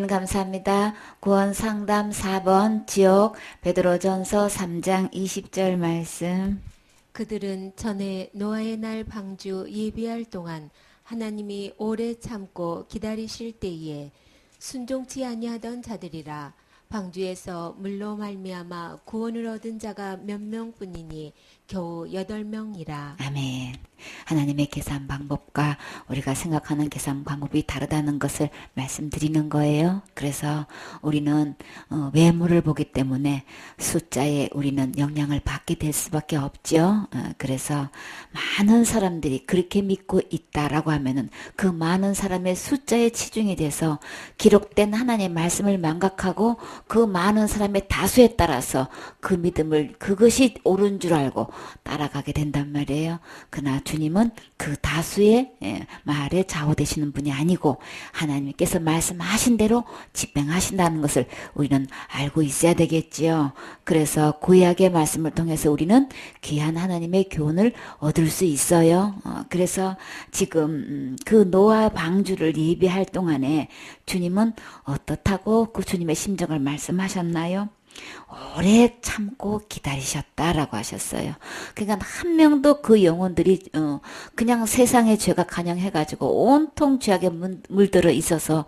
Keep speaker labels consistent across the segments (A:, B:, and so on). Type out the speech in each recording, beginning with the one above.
A: 감사합니다. 구원상담 4번 지옥 베드로전서 3장 20절 말씀.
B: 그들은 전에 노아의 날 방주 예비할 동안 하나님이 오래 참고 기다리실 때에 순종치 아니하던 자들이라. 방주에서 물로 말미암아 구원을 얻은 자가 몇 명뿐이니 겨우 8명이라.
A: 아멘. 하나님의 계산 방법과 우리가 생각하는 계산 방법이 다르다는 것을 말씀드리는 거예요. 그래서 우리는 외모를 보기 때문에 숫자에 우리는 영향을 받게 될 수밖에 없죠. 그래서 많은 사람들이 그렇게 믿고 있다라고 하면은 그 많은 사람의 숫자에 치중이 돼서 기록된 하나님의 말씀을 망각하고 그 많은 사람의 다수에 따라서 그 믿음을 그것이 옳은 줄 알고 따라가게 된단 말이에요. 그러나 주님은 그 다수의 말에 좌우되시는 분이 아니고 하나님께서 말씀하신 대로 집행하신다는 것을 우리는 알고 있어야 되겠지요. 그래서 구약의 말씀을 통해서 우리는 귀한 하나님의 교훈을 얻을 수 있어요. 그래서 지금 그 노아 방주를 예비할 동안에 주님은 어떻다고 그 주님의 심정을 말씀하셨나요? 오래 참고 기다리셨다라고 하셨어요. 그러니까 한 명도 그 영혼들이 그냥 세상의 죄가 간영해가지고 온통 죄악에 물들어 있어서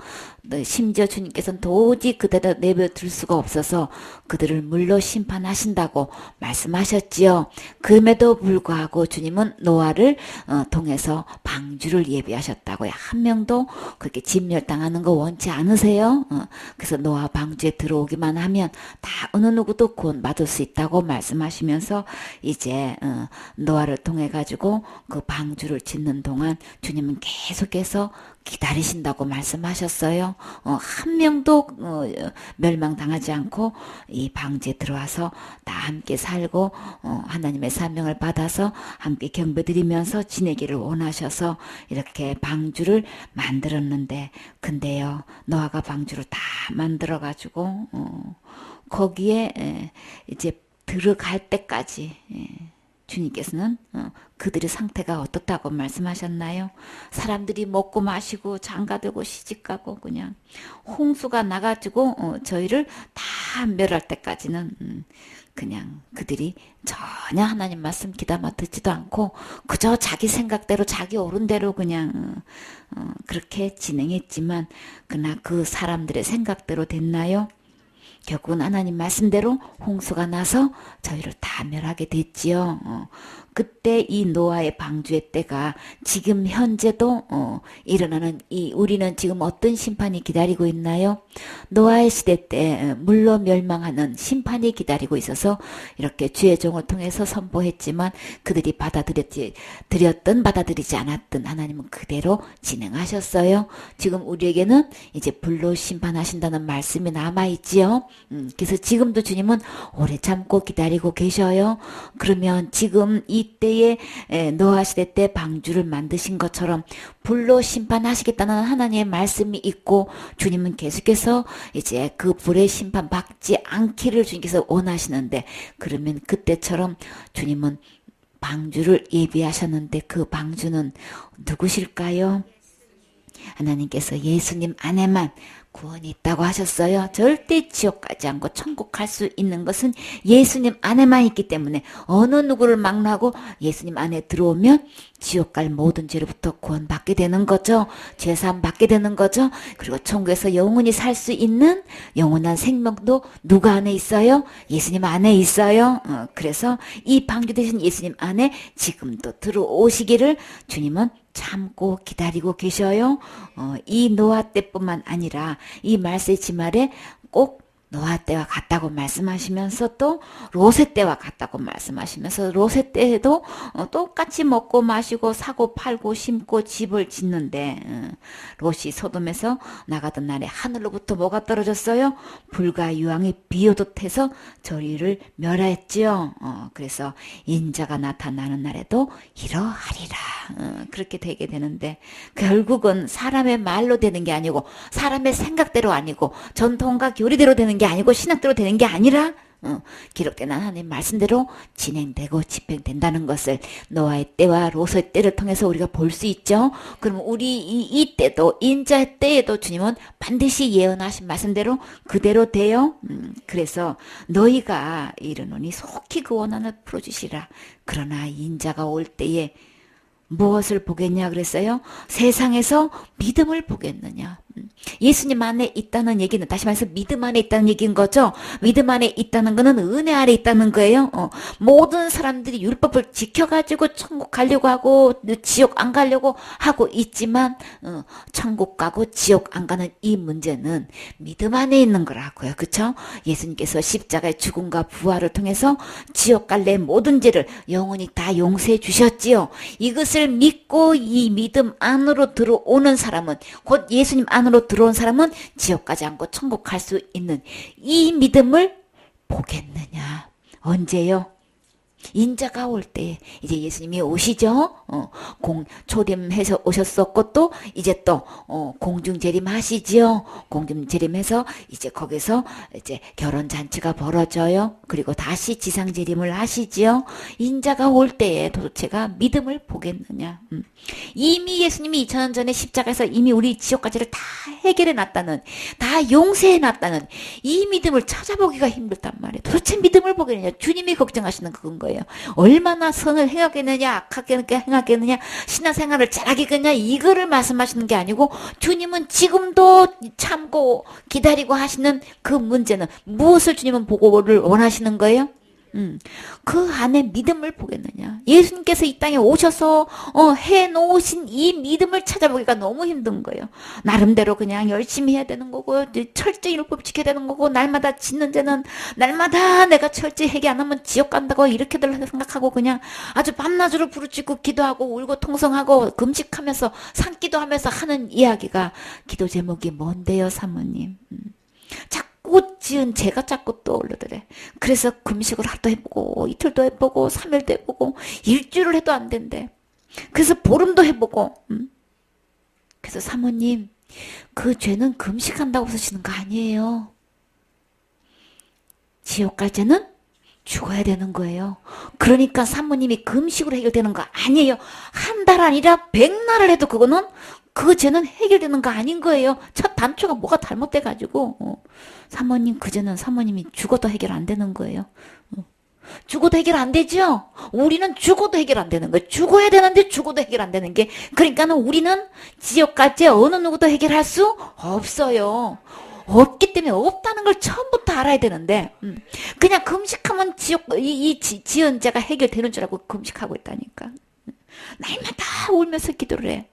A: 심지어 주님께서는 도저히 그대로 내버려둘 수가 없어서 그들을 물로 심판하신다고 말씀하셨지요. 그럼에도 불구하고 주님은 노아를 통해서 방주를 예비하셨다고요. 한 명도 그렇게 진멸당하는 거 원치 않으세요? 그래서 노아 방주에 들어오기만 하면 다 어느 누구도 구원받을 수 있다고 말씀하시면서 이제 노아를 통해 가지고 그 방주를 짓는 동안 주님은 계속해서 기다리신다고 말씀하셨어요. 한 명도 멸망당하지 않고 이 방주에 들어와서 다 함께 살고 하나님의 사명을 받아서 함께 경배드리면서 지내기를 원하셔서 이렇게 방주를 만들었는데, 근데요 노아가 방주를 다 만들어 가지고 거기에 이제 들어갈 때까지 주님께서는 그들의 상태가 어떻다고 말씀하셨나요? 사람들이 먹고 마시고 장가들고 시집가고 그냥 홍수가 나가지고 저희를 다 멸할 때까지는 그냥 그들이 전혀 하나님 말씀 귀담아 듣지도 않고 그저 자기 생각대로 자기 옳은 대로 그냥 그렇게 진행했지만 그러나 그 사람들의 생각대로 됐나요? 결국은 하나님 말씀대로 홍수가 나서 저희를 다 멸하게 됐지요. 그때 이 노아의 방주의 때가 지금 현재도 일어나는 우리는 지금 어떤 심판이 기다리고 있나요? 노아의 시대 때 물로 멸망하는 심판이 기다리고 있어서 이렇게 주의 종을 통해서 선포했지만 그들이 받아들였든 받아들이지 않았든 하나님은 그대로 진행하셨어요. 지금 우리에게는 이제 불로 심판하신다는 말씀이 남아있지요. 그래서 지금도 주님은 오래 참고 기다리고 계셔요. 그러면 지금 이때에 노아 시대 때 방주를 만드신 것처럼 불로 심판하시겠다는 하나님의 말씀이 있고 주님은 계속해서 이제 그 불의 심판 받지 않기를 주님께서 원하시는데, 그러면 그때처럼 주님은 방주를 예비하셨는데 그 방주는 누구실까요? 하나님께서 예수님 안에만 구원이 있다고 하셨어요. 절대 지옥 가지 않고 천국 갈 수 있는 것은 예수님 안에만 있기 때문에 어느 누구를 막론하고 예수님 안에 들어오면 지옥 갈 모든 죄로부터 구원받게 되는 거죠. 죄사함 받게 되는 거죠. 그리고 천국에서 영원히 살 수 있는 영원한 생명도 누가 안에 있어요? 예수님 안에 있어요. 그래서 이 방주 되신 예수님 안에 지금도 들어오시기를 주님은 참고 기다리고 계셔요. 이 노아 때뿐만 아니라 이 말세지 말에 꼭 노아 때와 같다고 말씀하시면서 또 롯의 때와 같다고 말씀하시면서 롯의 때에도 똑같이 먹고 마시고 사고 팔고 심고 집을 짓는데 롯이 소돔에서 나가던 날에 하늘로부터 뭐가 떨어졌어요? 불과 유황이 비오듯해서 저희를 멸하였지요. 그래서 인자가 나타나는 날에도 이러하리라. 그렇게 되게 되는데 결국은 사람의 말로 되는 게 아니고 사람의 생각대로 아니고 전통과 교리대로 되는 게 아니고 신학대로 되는 게 아니라 기록된 하나님 말씀대로 진행되고 집행된다는 것을 노아의 때와 롯의 때를 통해서 우리가 볼 수 있죠. 그럼 우리 이 때도 인자의 때에도 주님은 반드시 예언하신 말씀대로 그대로 돼요. 그래서 너희가 이르노니 속히 그 원한을 풀어주시라. 그러나 인자가 올 때에 무엇을 보겠냐 그랬어요? 세상에서 믿음을 보겠느냐. 예수님 안에 있다는 얘기는 다시 말해서 믿음 안에 있다는 얘기인 거죠. 믿음 안에 있다는 거는 은혜 아래 있다는 거예요. 모든 사람들이 율법을 지켜가지고 천국 가려고 하고 지옥 안 가려고 하고 있지만 천국 가고 지옥 안 가는 이 문제는 믿음 안에 있는 거라고요. 그렇죠? 예수님께서 십자가의 죽음과 부활을 통해서 지옥 갈 내 모든 죄를 영원히 다 용서해 주셨지요. 이것을 믿고 이 믿음 안으로 들어오는 사람은 곧 예수님 안으로 들어온 사람은 지옥 가지 않고 천국 갈 수 있는 이 믿음을 보겠느냐. 언제요? 인자가 올 때 이제 예수님이 오시죠. 초림해서 오셨었고 또 이제 또 공중재림하시지요. 공중재림해서 이제 거기서 이제 결혼 잔치가 벌어져요. 그리고 다시 지상재림을 하시지요. 인자가 올 때에 도대체가 믿음을 보겠느냐. 이미 예수님이 2000년 전에 십자가에서 이미 우리 지옥까지를 다 해결해 놨다는, 다 용서해 놨다는 이 믿음을 찾아보기가 힘들단 말이에요. 도대체 믿음을 보겠느냐. 주님이 걱정하시는 그건 거예요. 얼마나 선을 행하겠느냐, 악하게 행하겠느냐, 신앙생활을 잘하겠느냐, 이거를 말씀하시는 게 아니고 주님은 지금도 참고 기다리고 하시는 그 문제는 무엇을 주님은 보고를 원하시는 거예요? 그 안에 믿음을 보겠느냐. 예수님께서 이 땅에 오셔서 해놓으신 이 믿음을 찾아보기가 너무 힘든 거예요. 나름대로 그냥 열심히 해야 되는 거고 철저히 율법 지켜야 되는 거고 날마다 짓는 죄는 날마다 내가 철저히 회개 안 하면 지옥 간다고 이렇게들 생각하고 그냥 아주 밤낮으로 부르짖고 기도하고 울고 통성하고 금식하면서 산기도하면서 하는 이야기가 기도 제목이 뭔데요, 사모님? 자꾸 지은 죄가 자꾸 떠오르더래. 그래서 금식을 하루도 해보고 이틀도 해보고 3일도 해보고 일주일을 해도 안 된대. 그래서 보름도 해보고 그래서 사모님 그 죄는 금식한다고 쓰시는 거 아니에요. 지옥 갈 죄는 죽어야 되는 거예요. 그러니까 사모님이 금식으로 해결되는 거 아니에요. 한 달 아니라 100날을 해도 그거는 그 죄는 해결되는 거 아닌 거예요. 첫 단초가 뭐가 잘못돼가지고 사모님 그 죄는 사모님이 죽어도 해결 안 되는 거예요. 죽어도 해결 안 되죠. 우리는 죽어도 해결 안 되는 거예요. 죽어야 되는데 죽어도 해결 안 되는 게 그러니까는 우리는 지옥 갈 죄 어느 누구도 해결할 수 없어요. 없기 때문에 없다는 걸 처음부터 알아야 되는데 그냥 금식하면 지은 죄가 해결되는 줄 알고 금식하고 있다니까. 날마다 울면서 기도를 해.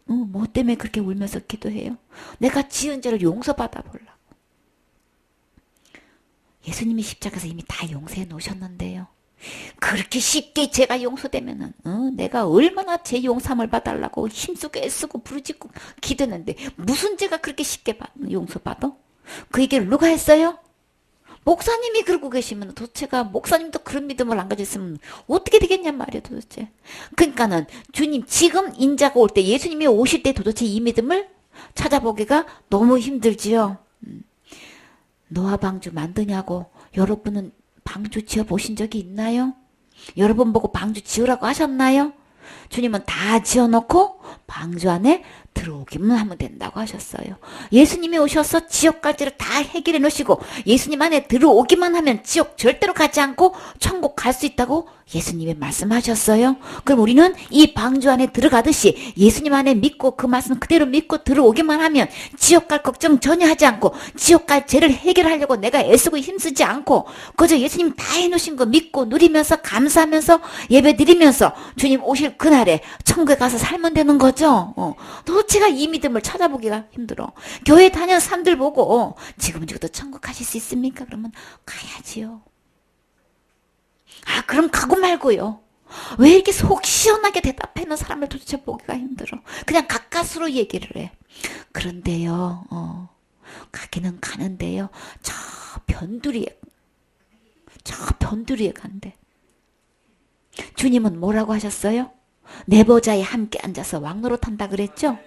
A: 뭐 때문에 그렇게 울면서 기도해요? 내가 지은 죄를 용서받아 보려고. 예수님이 십자가에서 이미 다 용서해 놓으셨는데요. 그렇게 쉽게 죄가 용서되면은 내가 얼마나 죄 용서함을 받으려고 힘쓰고 애쓰고 부르짖고 기도했는데 무슨 죄가 그렇게 쉽게 용서받아? 그 얘기를 누가 했어요? 목사님이 그러고 계시면 도대체가 목사님도 그런 믿음을 안 가졌으면 어떻게 되겠냔 말이에요 도대체. 그러니까는 주님 지금 인자가 올 때 예수님이 오실 때 도대체 이 믿음을 찾아보기가 너무 힘들지요. 노아 방주 만드냐고 여러분은 방주 지어 보신 적이 있나요? 여러분 보고 방주 지으라고 하셨나요? 주님은 다 지어놓고 방주 안에 들어오기만 하면 된다고 하셨어요. 예수님이 오셔서 지옥 갈 죄를 다 해결해 놓으시고 예수님 안에 들어오기만 하면 지옥 절대로 가지 않고 천국 갈 수 있다고 예수님이 말씀하셨어요. 그럼 우리는 이 방주 안에 들어가듯이 예수님 안에 믿고 그 말씀 그대로 믿고 들어오기만 하면 지옥 갈 걱정 전혀 하지 않고 지옥 갈 죄를 해결하려고 내가 애쓰고 힘쓰지 않고 그저 예수님 다 해놓으신 거 믿고 누리면서 감사하면서 예배 드리면서 주님 오실 그날에 천국에 가서 살면 되는 거죠. 도대체가 이 믿음을 찾아보기가 힘들어. 교회 다니는 사람들 보고 지금 죽어도 천국 가실 수 있습니까? 그러면 가야지요. 그럼 가고 말고요. 왜 이렇게 속 시원하게 대답하는 사람을 도대체 보기가 힘들어. 그냥 가까스로 얘기를 해. 그런데요. 가기는 가는데요. 저 변두리에 간대. 주님은 뭐라고 하셨어요? 내 보좌에 함께 앉아서 왕노릇한다 그랬죠?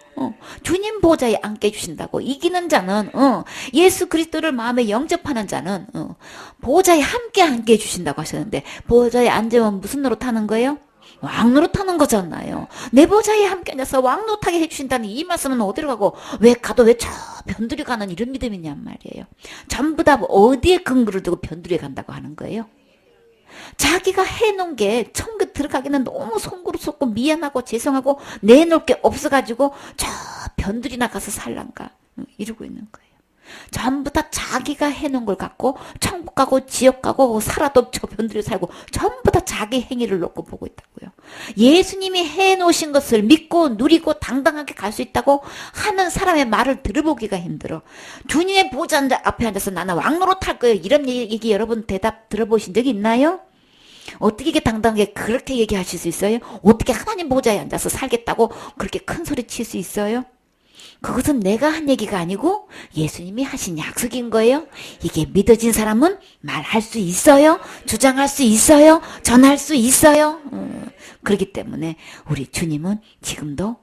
A: 주님 보좌에 앉게 해주신다고. 이기는 자는 예수 그리스도를 마음에 영접하는 자는 보좌에 함께 앉게 해주신다고 하셨는데 보좌에 앉으면 무슨 노릇하는 거예요? 왕노릇하는 거잖아요. 내 보좌에 함께 앉아서 왕노릇하게 해주신다는 이 말씀은 어디로 가고 왜 가도 왜 저 변두리 가는 이런 믿음이냔 말이에요. 전부 다 어디에 근거를 두고 변두리에 간다고 하는 거예요? 자기가 해놓은 게 천국 들어가기는 너무 송구스럽고 미안하고 죄송하고 내놓을 게 없어가지고 저 변두리나 가서 살란가 이러고 있는 거예요. 전부 다 자기가 해놓은 걸 갖고 천국 가고 지옥 가고 살아도 저 변두리에 살고 전부 다 자기 행위를 놓고 보고 있다고요. 예수님이 해놓으신 것을 믿고 누리고 당당하게 갈 수 있다고 하는 사람의 말을 들어보기가 힘들어. 주님의 보좌 앞에 앉아서 나는 왕노릇 할 거예요. 이런 얘기 여러분 대답 들어보신 적이 있나요? 어떻게 이게 당당하게 그렇게 얘기하실 수 있어요? 어떻게 하나님 보좌에 앉아서 살겠다고 그렇게 큰 소리 칠 수 있어요? 그것은 내가 한 얘기가 아니고 예수님이 하신 약속인 거예요. 이게 믿어진 사람은 말할 수 있어요. 주장할 수 있어요. 전할 수 있어요. 그렇기 때문에 우리 주님은 지금도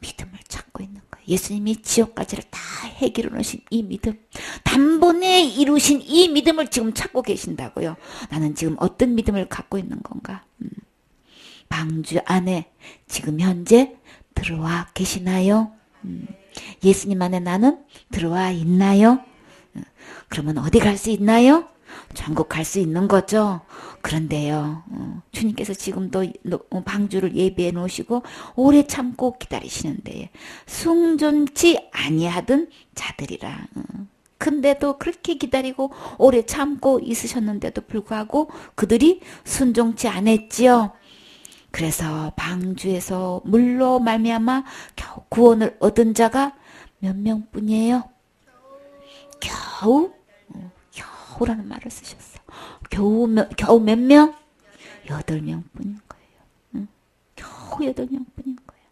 A: 믿음을 찾고 있는 거예요. 예수님이 지옥까지를 다 해결해 놓으신 이 믿음, 단번에 이루신 이 믿음을 지금 찾고 계신다고요. 나는 지금 어떤 믿음을 갖고 있는 건가? 방주 안에 지금 현재 들어와 계시나요? 예수님 안에 나는 들어와 있나요? 그러면 어디 갈 수 있나요? 천국 갈 수 있는 거죠. 그런데요, 주님께서 지금도 방주를 예비해 놓으시고 오래 참고 기다리시는데 순종치 아니하던 자들이라. 근데도 그렇게 기다리고 오래 참고 있으셨는데도 불구하고 그들이 순종치 않았지요. 그래서 방주에서 물로 말미암아 겨우 구원을 얻은 자가 몇 명뿐이에요? 겨우라는 말을 쓰셨어. 겨우 몇 명? 8명뿐인 거예요. 겨우 8명뿐인 거예요.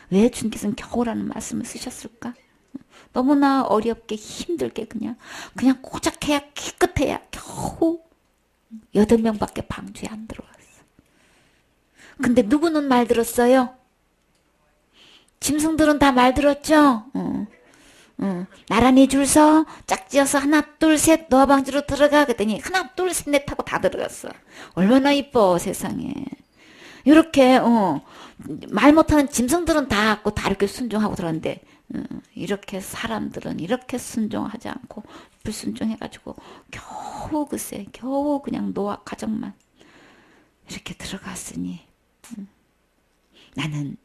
A: 왜 주님께서는 겨우라는 말씀을 쓰셨을까? 너무나 어렵게 힘들게 그냥 고작해야 깨끗해야 겨우 8명밖에 방주에 안 들어왔어. 근데 누구는 말 들었어요? 짐승들은 다 말 들었죠? 나란히 줄 서 짝지어서 하나 둘 셋 노아 방주로 들어가 그랬더니 하나 둘 셋 넷 하고 다 들어갔어. 얼마나 이뻐 세상에. 이렇게 말 못하는 짐승들은 다 이렇게 순종하고 들어갔는데 이렇게 사람들은 이렇게 순종하지 않고 불순종해가지고 겨우 그냥 노아 가정만 이렇게 들어갔으니 나는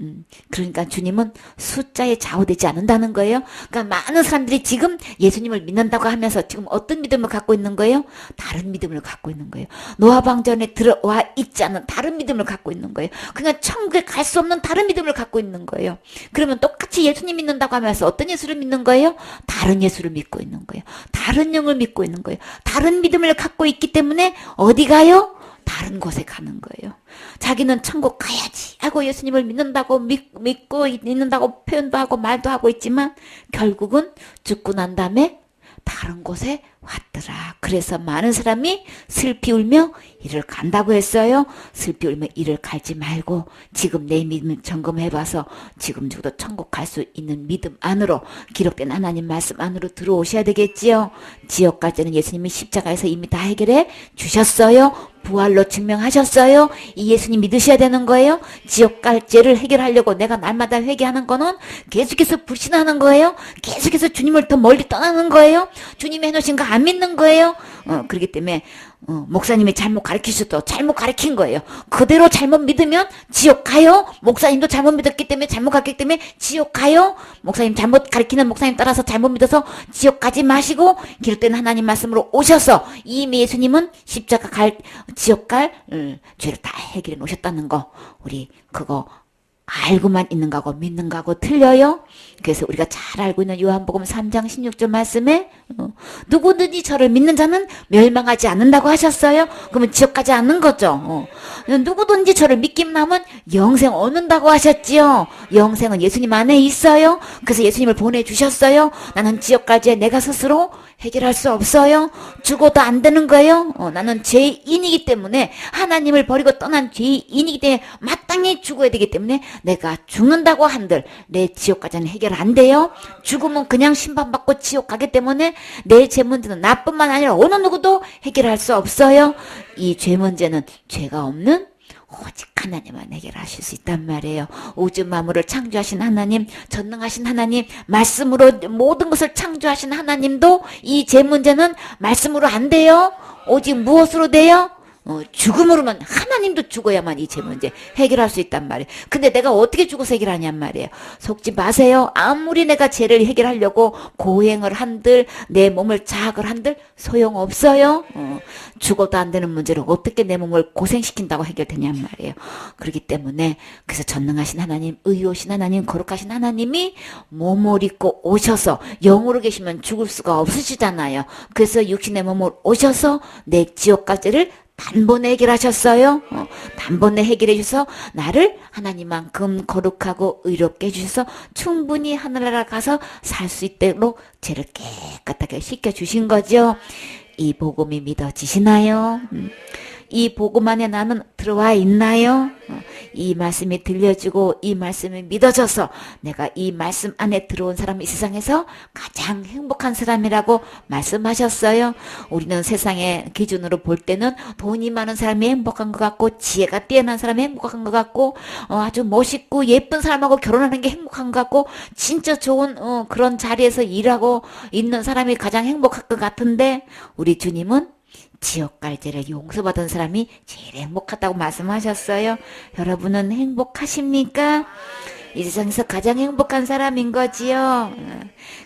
A: 그러니까 주님은 숫자에 좌우되지 않는다는 거예요. 그러니까 많은 사람들이 지금 예수님을 믿는다고 하면서 지금 어떤 믿음을 갖고 있는 거예요? 다른 믿음을 갖고 있는 거예요. 노아 방전에 들어와 있지 않은 다른 믿음을 갖고 있는 거예요. 그냥 천국에 갈 수 없는 다른 믿음을 갖고 있는 거예요. 그러면 똑같이 예수님 믿는다고 하면서 어떤 예수를 믿는 거예요? 다른 예수를 믿고 있는 거예요. 다른 영을 믿고 있는 거예요. 다른 믿음을 갖고 있기 때문에 어디 가요? 다른 곳에 가는 거예요. 자기는 천국 가야지 하고 예수님을 믿는다고 믿고 있는다고 표현도 하고 말도 하고 있지만 결국은 죽고 난 다음에 다른 곳에 왔더라. 그래서 많은 사람이 슬피 울며 이를 간다고 했어요. 슬피 울며 이를 갈지 말고 지금 내 믿음 점검해봐서 지금 죽어도 천국 갈 수 있는 믿음 안으로 기록된 하나님 말씀 안으로 들어오셔야 되겠지요. 지옥 갈 때는 예수님이 십자가에서 이미 다 해결해 주셨어요. 부활로 증명하셨어요. 이 예수님 믿으셔야 되는 거예요. 지옥 갈 죄를 해결하려고 내가 날마다 회개하는 거는 계속해서 불신하는 거예요. 계속해서 주님을 더 멀리 떠나는 거예요. 주님이 해놓으신 거 안 믿는 거예요. 그렇기 때문에 목사님이 잘못 가르치셔도 잘못 가르친 거예요. 그대로 잘못 믿으면 지옥 가요. 목사님도 잘못 믿었기 때문에 잘못 가르쳤기 때문에 지옥 가요. 목사님 잘못 가르치는 목사님 따라서 잘못 믿어서 지옥 가지 마시고 기록된 하나님 말씀으로 오셔서 이미 예수님은 십자가 지옥 갈 죄를 다 해결해 놓으셨다는 거 우리 그거 알고만 있는 거하고 믿는 거하고 틀려요. 그래서 우리가 잘 알고 있는 요한복음 3장 16절 말씀에 누구든지 저를 믿는 자는 멸망하지 않는다고 하셨어요. 그러면 지옥 가지 않는 거죠. 누구든지 저를 믿기만 하면 영생 얻는다고 하셨지요. 영생은 예수님 안에 있어요. 그래서 예수님을 보내주셨어요. 나는 지옥 가지 내가 스스로 해결할 수 없어요. 죽어도 안 되는 거예요. 나는 죄인이기 때문에, 하나님을 버리고 떠난 죄인이기 때문에 마땅히 죽어야 되기 때문에 내가 죽는다고 한들 내 지옥까지는 해결 안 돼요. 죽으면 그냥 심판받고 지옥 가기 때문에 내 죄 문제는 나뿐만 아니라 어느 누구도 해결할 수 없어요. 이 죄 문제는 죄가 없는 오직 하나님만 해결하실 수 있단 말이에요. 우주 만물을 창조하신 하나님, 전능하신 하나님, 말씀으로 모든 것을 창조하신 하나님도 이 죄 문제는 말씀으로 안 돼요. 오직 무엇으로 돼요? 죽음으로만, 하나님도 죽어야만 이 죄 문제 해결할 수 있단 말이에요. 근데 내가 어떻게 죽어서 해결하냔 말이에요. 속지 마세요. 아무리 내가 죄를 해결하려고 고행을 한들, 내 몸을 자학을 한들 소용없어요. 죽어도 안 되는 문제를 어떻게 내 몸을 고생시킨다고 해결되냔 말이에요. 그렇기 때문에, 그래서 전능하신 하나님, 의로우신 하나님, 거룩하신 하나님이 몸을 입고 오셔서, 영으로 계시면 죽을 수가 없으시잖아요. 그래서 육신의 몸을 오셔서 내 지옥까지를 단번에 해결하셨어요. 단번에 해결해 주셔서 나를 하나님만큼 거룩하고 의롭게 해주셔서 충분히 하늘나라 가서 살 수 있도록 죄를 깨끗하게 씻겨주신 거죠. 이 복음이 믿어지시나요? 이 복음 안에 나는 들어와 있나요? 이 말씀이 들려지고 이 말씀이 믿어져서 내가 이 말씀 안에 들어온 사람이 이 세상에서 가장 행복한 사람이라고 말씀하셨어요. 우리는 세상의 기준으로 볼 때는 돈이 많은 사람이 행복한 것 같고, 지혜가 뛰어난 사람이 행복한 것 같고, 아주 멋있고 예쁜 사람하고 결혼하는 게 행복한 것 같고, 진짜 좋은 그런 자리에서 일하고 있는 사람이 가장 행복할 것 같은데, 우리 주님은 지옥 갈 죄를 용서받은 사람이 제일 행복하다고 말씀하셨어요. 여러분은 행복하십니까? 이 세상에서 가장 행복한 사람인 거지요.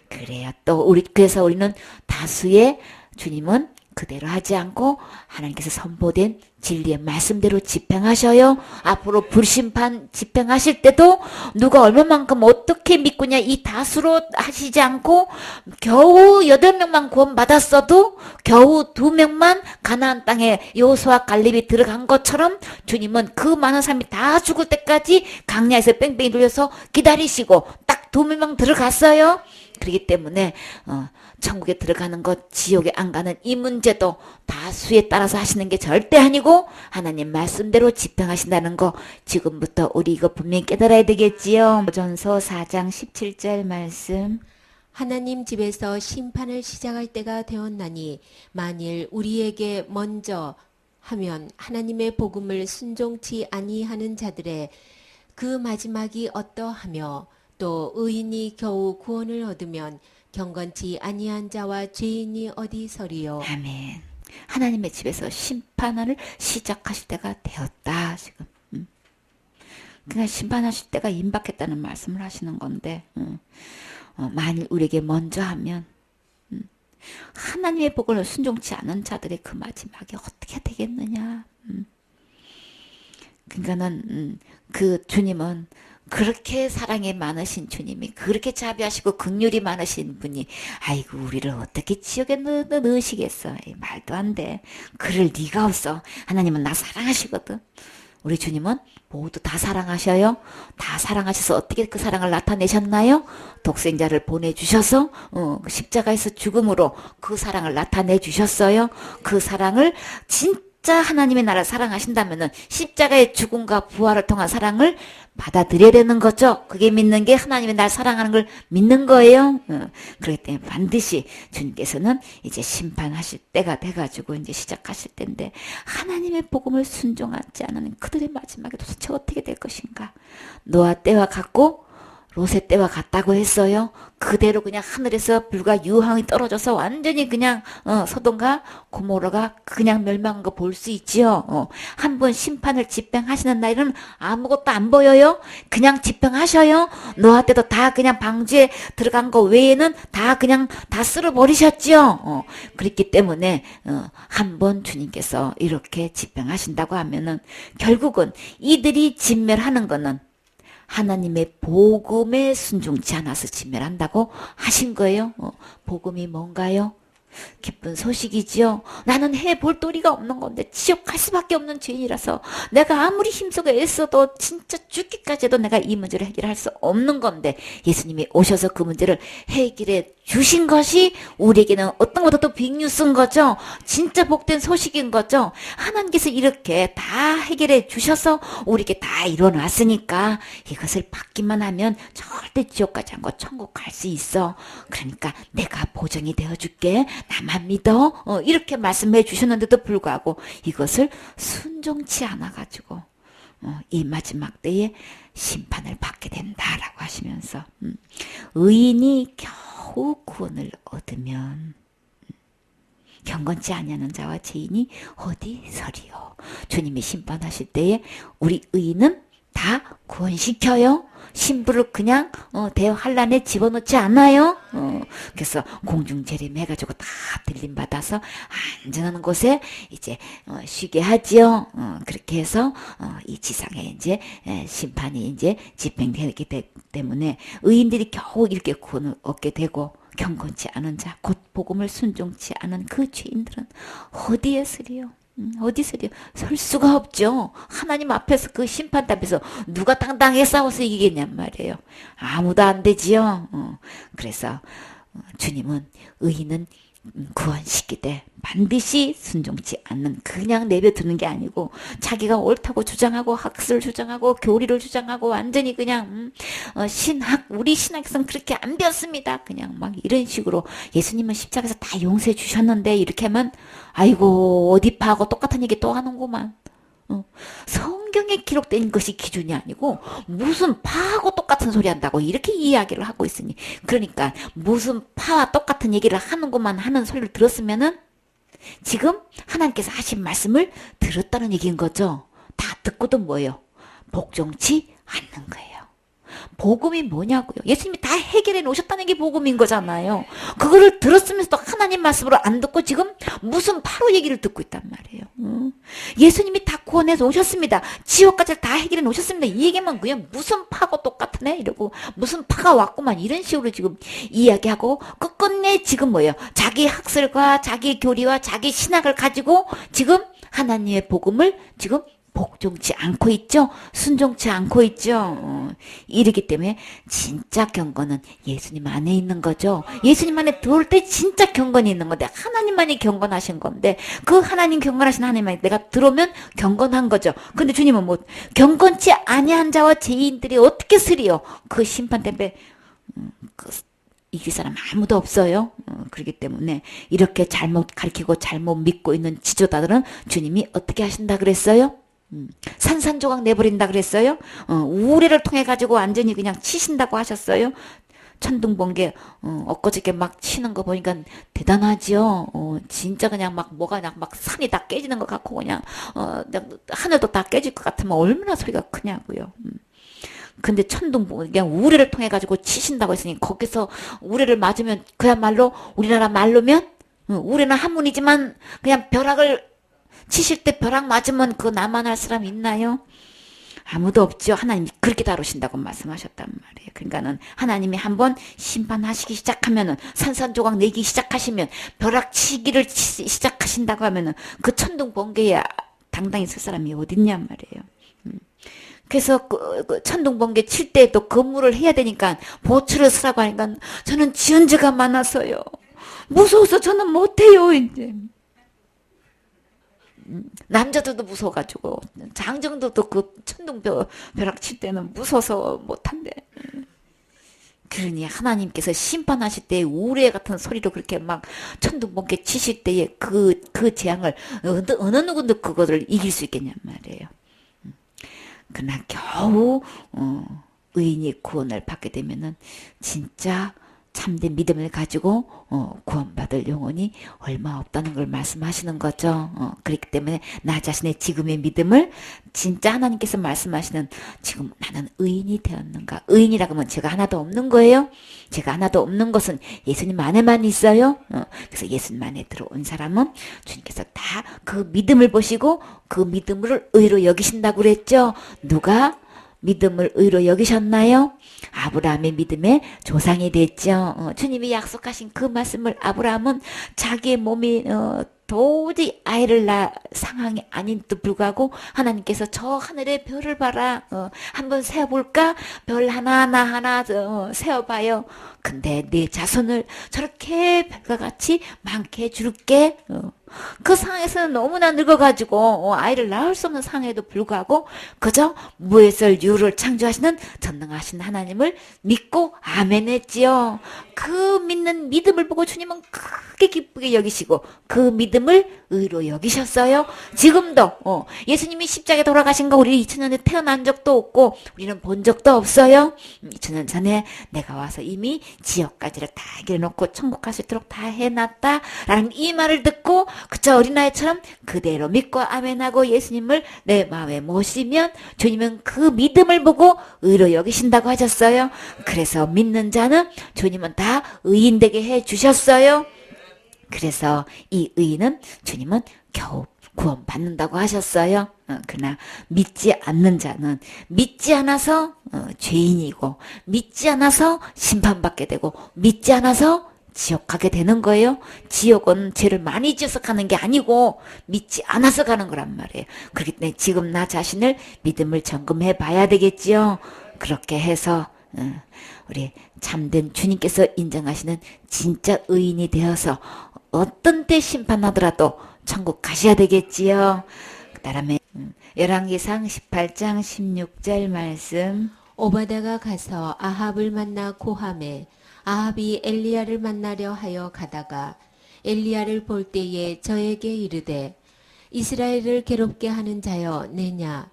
A: 그래요. 또 그래서 우리는 다수의, 주님은 그대로 하지 않고 하나님께서 선포된 진리의 말씀대로 집행하셔요. 앞으로 불심판 집행하실 때도 누가 얼마만큼 어떻게 믿고냐 이 다수로 하시지 않고, 겨우 8명만 구원받았어도 겨우 2명만 가나안 땅에 여호수아 갈렙이 들어간 것처럼 주님은 그 많은 사람이 다 죽을 때까지 강야에서 뺑뺑이 돌려서 기다리시고 딱 2명 들어갔어요. 그렇기 때문에 천국에 들어가는 것, 지옥에 안 가는 이 문제도 다수에 따라서 하시는 게 절대 아니고 하나님 말씀대로 집행하신다는 거 지금부터 우리 이거 분명히 깨달아야 되겠지요. 전서 4장 17절 말씀.
B: 하나님 집에서 심판을 시작할 때가 되었나니 만일 우리에게 먼저 하면 하나님의 복음을 순종치 아니하는 자들의 그 마지막이 어떠하며, 또 의인이 겨우 구원을 얻으면 경건치 아니한 자와 죄인이 어디 서리요.
A: 아멘. 하나님의 집에서 심판을 시작하실 때가 되었다. 지금. 그냥 심판하실 때가 임박했다는 말씀을 하시는 건데, 만일 우리에게 먼저 하면, 하나님의 복을 순종치 않은 자들의 그 마지막이 어떻게 되겠느냐. 그러니까는 그 주님은 그렇게 사랑이 많으신 주님이, 그렇게 자비하시고 긍휼이 많으신 분이 아이고 우리를 어떻게 지옥에 넣으시겠어. 말도 안 돼. 그럴 리가 없어. 하나님은 나 사랑하시거든. 우리 주님은 모두 다 사랑하셔요. 다 사랑하셔서 어떻게 그 사랑을 나타내셨나요? 독생자를 보내주셔서 십자가에서 죽음으로 그 사랑을 나타내 주셨어요. 그 사랑을 진짜 하나님의 나라를 사랑하신다면은 십자가의 죽음과 부활을 통한 사랑을 받아들여야 되는 거죠. 그게 믿는 게 하나님의 나를 사랑하는 걸 믿는 거예요. 그렇기 때문에 반드시 주님께서는 이제 심판하실 때가 돼가지고 이제 시작하실 텐데, 하나님의 복음을 순종하지 않은 그들의 마지막에 도대체 어떻게 될 것인가. 노아 때와 같고 롯의 때와 같다고 했어요. 그대로 그냥 하늘에서 불과 유황이 떨어져서 완전히 그냥 소돔과 고모라가 그냥 멸망한 거 볼 수 있지요. 한 번 심판을 집행하시는 날에는 아무것도 안 보여요. 그냥 집행하셔요. 노아 때도 다 그냥 방주에 들어간 거 외에는 다 그냥 다 쓸어버리셨지요. 그렇기 때문에 한 번 주님께서 이렇게 집행하신다고 하면은 결국은 이들이 진멸하는 거는 하나님의 복음에 순종치 않아서 진멸한다고 하신 거예요. 복음이 뭔가요? 기쁜 소식이지요. 나는 해볼 도리가 없는 건데 지옥 갈 수밖에 없는 죄인이라서 내가 아무리 힘쓰고 애써도 진짜 죽기까지 해도 내가 이 문제를 해결할 수 없는 건데 예수님이 오셔서 그 문제를 해결해 주신 것이 우리에게는 어떤 것보다도 빅뉴스인 거죠. 진짜 복된 소식인 거죠. 하나님께서 이렇게 다 해결해 주셔서 우리에게 다 이뤄놨으니까 이것을 받기만 하면 절대 지옥 가지 않고 천국 갈 수 있어. 그러니까 내가 보정이 되어줄게. 나만 믿어. 이렇게 말씀해 주셨는데도 불구하고 이것을 순종치 않아가지고 이 마지막 때에 심판을 받게 된다라고 하시면서 의인이 겨우 구원을 얻으면 경건치 아니하는 자와 죄인이 어디 서리요. 주님이 심판하실 때에 우리 의인은 다 구원시켜요. 신부를 그냥 대환란에 집어넣지 않아요. 그래서 공중재림 해가지고 다 들림받아서 안전한 곳에 이제 쉬게 하지요. 그렇게 해서 이 지상에 이제 심판이 이제 집행되기 때문에 의인들이 겨우 이렇게 구원을 얻게 되고 경건치 않은 자, 곧 복음을 순종치 않은 그 죄인들은 어디에 서리요? 어디서요? 설 수가 없죠. 하나님 앞에서 그 심판답에서 누가 당당하게 싸워서 이기겠냔 말이에요. 아무도 안 되지요. 그래서 주님은 의인은 구원시키되 반드시 순종치 않는 그냥 내버려두는 게 아니고 자기가 옳다고 주장하고 학술 주장하고 교리를 주장하고 완전히 그냥 신학 우리 신학에서는 그렇게 안 배웠습니다. 그냥 막 이런 식으로 예수님은 십자가에서 다 용서해 주셨는데 이렇게 하면 아이고 어디 파하고 똑같은 얘기 또 하는구만. 성경에 기록된 것이 기준이 아니고 무슨 파하고 똑같은 소리 한다고 이렇게 이야기를 하고 있으니 그러니까 무슨 파와 똑같은 얘기를 하는구만 하는 소리를 들었으면은 지금 하나님께서 하신 말씀을 들었다는 얘기인 거죠. 다 듣고도 뭐예요? 복종치 않는 거예요. 복음이 뭐냐고요. 예수님이 다 해결해 놓으셨다는 게 복음인 거잖아요. 그거를 들었으면서도 하나님 말씀으로 안 듣고 지금 무슨 바로 얘기를 듣고 있단 말이에요. 예수님이 다 구원해서 오셨습니다. 지옥까지 다 해결해 놓으셨습니다. 이 얘기만 그냥 무슨 파고 똑같으네 이러고 무슨 파가 왔구만 이런 식으로 지금 이야기하고 끝끝내 지금 뭐예요. 자기 학설과 자기 교리와 자기 신학을 가지고 지금 하나님의 복음을 지금 복종치 않고 있죠. 순종치 않고 있죠. 이러기 때문에 진짜 경건은 예수님 안에 있는 거죠. 예수님 안에 들어올 때 진짜 경건이 있는 건데 하나님만이 경건하신 건데 그 하나님 경건하신 하나님만이 내가 들어오면 경건한 거죠. 근데 주님은 뭐 경건치 아니한 자와 죄인들이 어떻게 쓰리요? 그 심판 때문에 이길 사람 아무도 없어요. 그렇기 때문에 이렇게 잘못 가르치고 잘못 믿고 있는 지도자들은 주님이 어떻게 하신다 그랬어요? 산산조각 내버린다 그랬어요. 우레를 통해 가지고 완전히 그냥 치신다고 하셨어요. 천둥번개 엊그저께 막 치는 거 보니까 대단하지요. 진짜 그냥 막 뭐가 그냥 막 산이 다 깨지는 것 같고 그냥 하늘도 다 깨질 것 같으면 얼마나 소리가 크냐고요. 근데 천둥번개 그냥 우레를 통해 가지고 치신다고 했으니 거기서 우레를 맞으면 그야말로 우리나라 말로면 우레는 한문이지만 그냥 벼락을 치실 때 벼락 맞으면 그거 나만 할 사람 있나요? 아무도 없죠. 하나님이 그렇게 다루신다고 말씀하셨단 말이에요. 그러니까는 하나님이 한번 심판하시기 시작하면은 산산조각 내기 시작하시면 벼락 치기를 시작하신다고 하면은 그 천둥 번개에 당당히 설 사람이 어딨냔 말이에요. 그래서 그 천둥 번개 칠 때 또 근무를 해야 되니까 보초를 쓰라고 하니까 저는 지은 죄가 많아서요. 무서워서 저는 못해요 이제. 남자들도 무서워가지고 장정들도 그 천둥벼락 칠 때는 무서워서 못한대. 그러니 하나님께서 심판하실 때 우레 같은 소리로 그렇게 막 천둥번개 치실 때에 그 재앙을 어느 누구도 그거를 이길 수 있겠냔 말이에요. 그러나 겨우 의인이 구원을 받게 되면은 진짜 참된 믿음을 가지고 구원받을 영혼이 얼마 없다는 걸 말씀하시는 거죠. 그렇기 때문에 나 자신의 지금의 믿음을 진짜 하나님께서 말씀하시는 지금 나는 의인이 되었는가. 의인이라고 하면 제가 하나도 없는 거예요. 제가 하나도 없는 것은 예수님 안에만 있어요. 그래서 예수님 안에 들어온 사람은 주님께서 다 그 믿음을 보시고 그 믿음을 의로 여기신다고 그랬죠. 누가? 믿음을 의로 여기셨나요? 아브라함의 믿음의 조상이 됐죠. 주님이 약속하신 그 말씀을 아브라함은 자기의 몸이 도저히 아이를 낳을 상황이 아닌데도 불구하고 하나님께서 저 하늘의 별을 봐라. 한번 세어볼까? 별 하나하나 세어봐요. 근데 네 자손을 저렇게 별과 같이 많게 해줄게. 그 상황에서는 너무나 늙어가지고 아이를 낳을 수 없는 상황에도 불구하고 그저 무에서 유를 창조하시는 전능하신 하나님을 믿고 아멘 했지요. 그 믿는 믿음을 보고 주님은 크게 기쁘게 여기시고 그 믿음을 의로 여기셨어요. 지금도 예수님이 십자가에 돌아가신 거 우리 2000년에 태어난 적도 없고 우리는 본 적도 없어요. 2000년 전에 내가 와서 이미 지옥까지를 다 해결해놓고 천국 갈 수 있도록 다 해놨다 라는 이 말을 듣고 그저 어린아이처럼 그대로 믿고 아멘하고 예수님을 내 마음에 모시면 주님은 그 믿음을 보고 의로 여기신다고 하셨어요. 그래서 믿는 자는 주님은 다 의인 되게 해주셨어요. 그래서 이 의인은 주님은 겨우 구원받는다고 하셨어요. 그러나 믿지 않는 자는 믿지 않아서 죄인이고 믿지 않아서 심판받게 되고 믿지 않아서 지옥 가게 되는 거예요. 지옥은 죄를 많이 지어서 가는 게 아니고 믿지 않아서 가는 거란 말이에요. 그렇기 때문에 지금 나 자신을 믿음을 점검해 봐야 되겠지요. 그렇게 해서 우리 참된 주님께서 인정하시는 진짜 의인이 되어서 어떤 때 심판하더라도 천국 가셔야 되겠지요. 그 다음에 열왕기상 18장 16절 말씀.
B: 오바다가 가서 아합을 만나 고함에 아합이 엘리야를 만나려 하여 가다가 엘리야를 볼 때에 저에게 이르되 이스라엘을 괴롭게 하는 자여 내냐.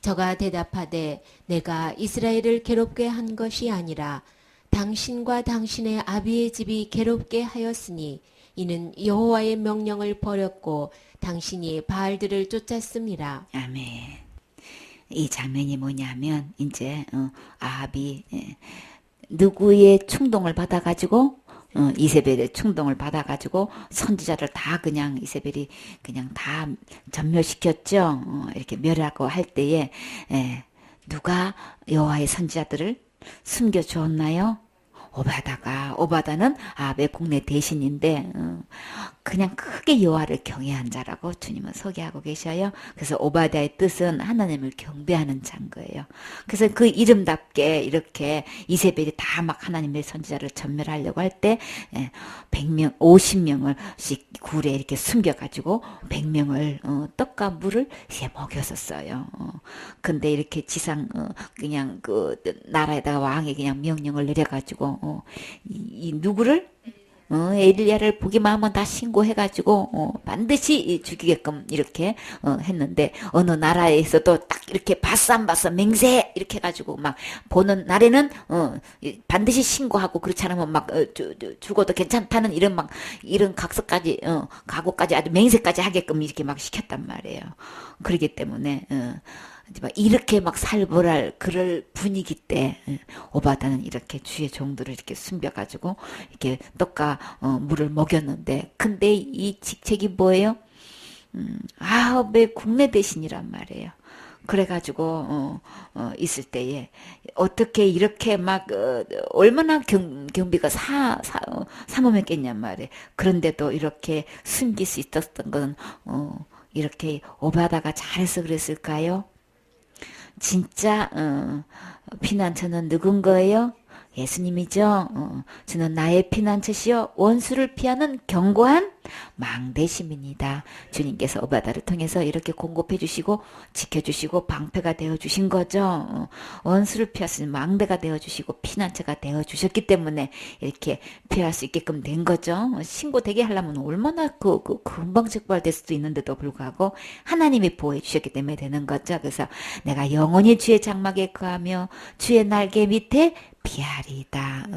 B: 저가 대답하되 내가 이스라엘을 괴롭게 한 것이 아니라 당신과 당신의 아비의 집이 괴롭게 하였으니 이는 여호와의 명령을 버렸고 당신이 바알들을 쫓았습니다.
A: 아멘. 이 장면이 뭐냐면 이제 아합이 누구의 충동을 받아가지고 이세벨의 충동을 받아가지고 선지자를 다 그냥 이세벨이 그냥 다 전멸시켰죠. 이렇게 멸하고 할 때에 누가 여호와의 선지자들을 숨겨 주었나요? 오바다는 아합의 국내 대신인데 그냥 크게 여호와를 경외한 자라고 주님은 소개하고 계셔요. 그래서 오바다의 뜻은 하나님을 경배하는 자인 거예요. 그래서 그 이름답게 이렇게 이세벨이 다 막 하나님의 선지자를 전멸하려고 할 때 100명, 50명을씩 굴에 이렇게 숨겨가지고 100명을 떡과 물을 이제 먹였었어요. 근데 이렇게 지상 그냥 그 나라에다가 왕이 그냥 명령을 내려가지고 이 누구를 엘리야를 보기만 하면 다 신고해가지고 반드시 죽이게끔 이렇게 했는데 어느 나라에서도 딱 이렇게 봤어 안 봤어 맹세 이렇게 해가지고 막 보는 날에는 반드시 신고하고 그렇지 않으면 막 죽어도 괜찮다는 이런 각서까지 각오까지 아주 맹세까지 하게끔 이렇게 막 시켰단 말이에요. 그렇기 때문에 이렇게 막 살벌할 그럴 분위기 때 오바다는 이렇게 주의 종들을 이렇게 숨겨가지고 이렇게 떡과 물을 먹였는데 근데 이 직책이 뭐예요? 아합의 국내 대신이란 말이에요. 그래가지고 있을 때에 어떻게 이렇게 막 얼마나 경비가 삼엄했겠냔 말이에요. 그런데도 이렇게 숨길 수 있었던 건 이렇게 오바다가 잘해서 그랬을까요? 진짜 피난처는 누군 거예요? 예수님이죠. 저는 나의 피난처시요 원수를 피하는 견고한 망대심입니다. 주님께서 오바다를 통해서 이렇게 공급해 주시고 지켜주시고 방패가 되어주신 거죠. 원수를 피할 수 있는 망대가 되어주시고 피난처가 되어주셨기 때문에 이렇게 피할 수 있게끔 된 거죠. 신고되게 하려면 얼마나 금방 적발될 수도 있는데도 불구하고 하나님이 보호해 주셨기 때문에 되는 거죠. 그래서 내가 영원히 주의 장막에 거하며 주의 날개 밑에 피하리다.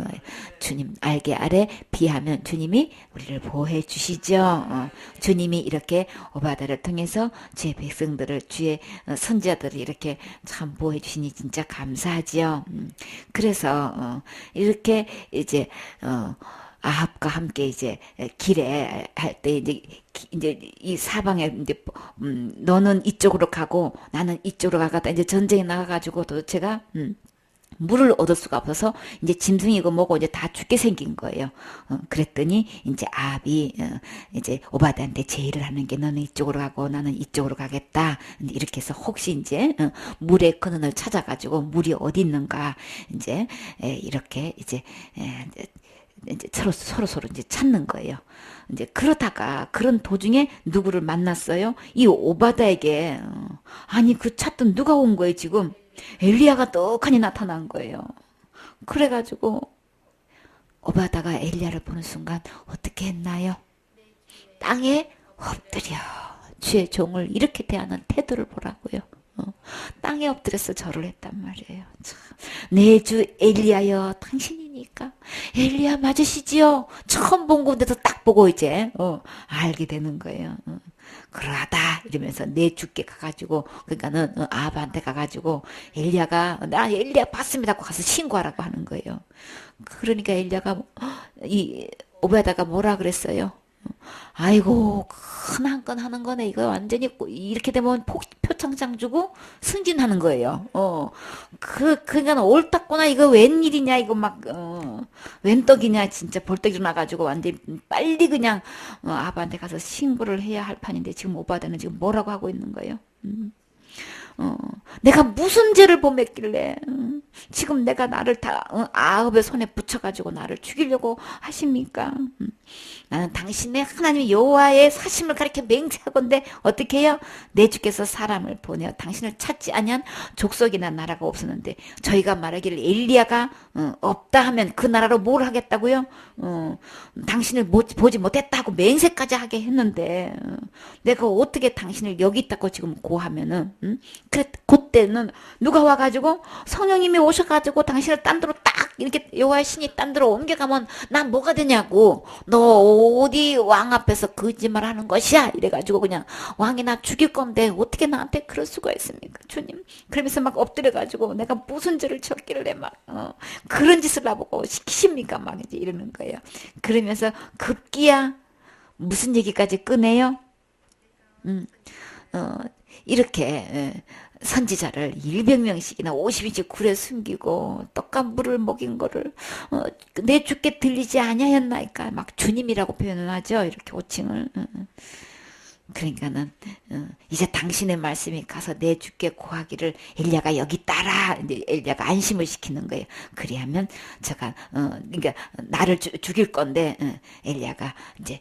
A: 주님 날개 아래 피하면 주님이 우리를 보호해 주시죠. 주님이 이렇게 오바다를 통해서 주의 백성들을 주의 선지자들을 이렇게 참 보호해 주시니 진짜 감사하지요. 그래서 이렇게 이제 아합과 함께 이제 길에 할 때 이제 이 사방에 이제 너는 이쪽으로 가고 나는 이쪽으로 가겠다 이제 전쟁에 나가가지고 도대체가 물을 얻을 수가 없어서 이제 짐승이고 뭐고 이제 다 죽게 생긴 거예요. 그랬더니 이제 아합이 이제 오바다한테 제의를 하는 게 너는 이쪽으로 가고 나는 이쪽으로 가겠다. 이렇게 해서 혹시 이제 물의 근원을 찾아가지고 물이 어디 있는가 이제 이렇게 이제 서로 이제 찾는 거예요. 이제 그러다가 그런 도중에 누구를 만났어요? 이 오바다에게 아니 그 찾던 누가 온 거예요 지금? 엘리야가 떡하니 나타난 거예요. 그래가지고 오바다가 엘리야를 보는 순간 어떻게 했나요? 땅에 엎드려 주의 종을 이렇게 대하는 태도를 보라고요. 땅에 엎드려서 절을 했단 말이에요. 내 주 엘리야여 당신이니까 엘리야 맞으시지요? 처음 본 건데도 딱 보고 이제 알게 되는 거예요. 그러하다 이러면서 내 주께 가가지고 그러니까는 아합한테 가가지고 엘리야가 나 엘리야 봤습니다 하고 가서 신고하라고 하는 거예요. 그러니까 엘리야가 이 오베다가 뭐라 그랬어요? 아이고 큰 한 건 하는 거네. 이거 완전히 이렇게 되면 표창장 주고 승진하는 거예요. 그러니까 옳다구나. 이거 웬일이냐 이거 막 웬 떡이냐 진짜 벌떡 일어나가지고 완전히 빨리 그냥 아빠한테 가서 신고를 해야 할 판인데 지금 오바다는 지금 뭐라고 하고 있는 거예요? 내가 무슨 죄를 범했길래 지금 내가 나를 다 아합의 손에 붙여가지고 나를 죽이려고 하십니까? 나는 당신의 하나님 여호와의 사심을 가리켜 맹세하건대 어떻게 해요? 내 주께서 사람을 보내어 당신을 찾지 아니한 족속이나 나라가 없었는데 저희가 말하기를 엘리야가 없다 하면 그 나라로 뭘 하겠다고요? 당신을 보지 못했다고 맹세까지 하게 했는데 내가 어떻게 당신을 여기 있다고 지금 고하면은 그때는 누가 와가지고 성령님이 오셔가지고 당신을 딴 데로 딱 이렇게 여호와의 신이 딴 데로 옮겨가면 난 뭐가 되냐고. 너 어디 왕 앞에서 거짓말 하는 것이야 이래가지고 그냥 왕이 나 죽일 건데 어떻게 나한테 그럴 수가 있습니까 주님. 그러면서 막 엎드려가지고 내가 무슨 죄를 졌길래 막 그런 짓을 나보고 시키십니까 막 이제 이러는 거예요. 그러면서 급기야 무슨 얘기까지 꺼내요? 이렇게 선지자를 100명씩이나 50인씩 굴에 숨기고 떡과 물을 먹인 거를 내 주께 들리지 아니하였나이까 막 주님이라고 표현을 하죠. 이렇게 호칭을. 그러니까는 이제 당신의 말씀이 가서 내 주께 고하기를 엘리야가 여기 있다라. 이제 엘리야가 안심을 시키는 거예요. 그리하면 제가 그러니까 나를 죽일 건데 엘리야가 이제